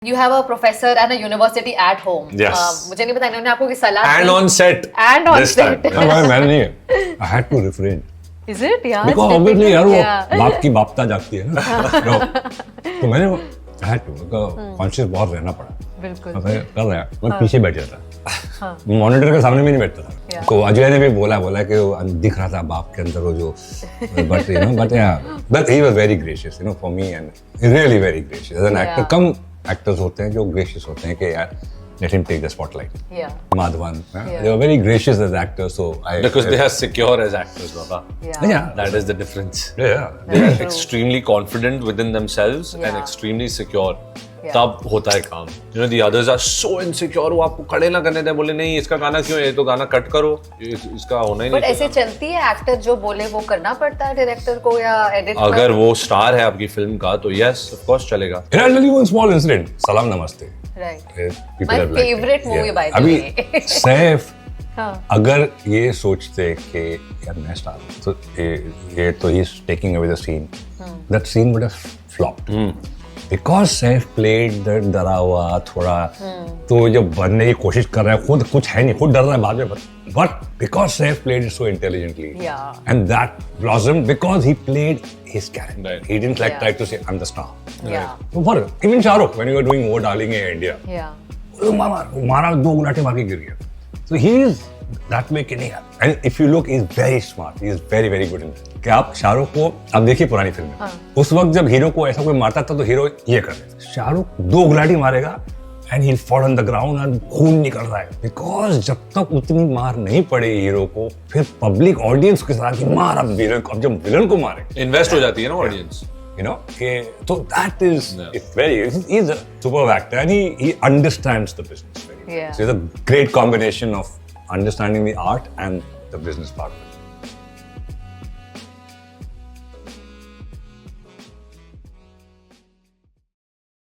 You have a professor and a university at home. Yes. मुझे नहीं पता इन्होंने आपको की सलाह And the? on set. And on This set. time. मैंने नहीं, I had to refrain. Is it? Yeah. it's Because obviously यार वो difficult, yeah. बाप की बापता जागती है ना। तो मैंने I had to कॉन्शियस बहुत रहना पड़ा। बिल्कुल। मैं कर रहा मैं पीछे बैठ जाता। मॉनिटर के सामने में नहीं बैठता था। को अजय ने भी बोला कि वो दिख रहा था बाप के अंदर वो जो but he was very gracious for me and he's really very gracious as an actor. Come actors होते हैं जो gracious होते हैं कि यार let him take the spotlight. Yeah. Madhavan, they were very gracious as actors, so Because they are secure as actors, Baba. yeah, That is the difference. yeah. They are extremely confident within themselves and Yeah. extremely secure. Yeah. तब होता है काम. The others are so insecure. वो आपको खड़े ना करने दें, बोले नहीं इसका गाना क्यों है, ये तो गाना कट करो, इसका होना ही नहीं. But ऐसे चलती है एक्टर जो बोले वो करना पड़ता है डायरेक्टर को या एडिट अगर वो स्टार है आपकी फिल्म का तो yes, of course चलेगा. And I'll tell you one small incident. Salam Namaste. Right. People My have liked it. favorite movie by the अभी way. सैफ हाँ. अगर ये सोचते कि यार मैं स्टार हूँ तो ये तो he is taking away the scene that scene would have flopped because Saif played the डरा हुआ थोड़ा तो जो बनने की कोशिश कर रहा है खुद कुछ है नहीं खुद डर रहा है बाद में but because Saif played it so intelligently Yeah. And that blossomed because he played his character. Right. He didn't like Yeah. try to say I'm the star. Yeah. So for even Shahrukh when you were doing Wo Darling in India, Yeah. मारा दो गुलाटे मार के गिर गया. So he is that way कि नहीं है. And if you look, he's very smart. He is very very good in that. कि आप शाहरुख को आप देखिए पुरानी फिल्में उस वक्त जब हीरो को ऐसा कोई मारता था तो हीरो ये कर देता. शाहरुख दो गुलाटी मारेगा and he'll fall on the ground and खून निकल रहा है because जब तक उतनी मार नहीं पड़े हीरो को फिर पब्लिक ऑडियंस के साथ मार अब विलन को अब जब विलन को मारे Invest हो जाती है ना audience. so that is it's very he's a superb actor and he understands the business very well. Yeah. So it's a great combination of understanding the art and the business part of it.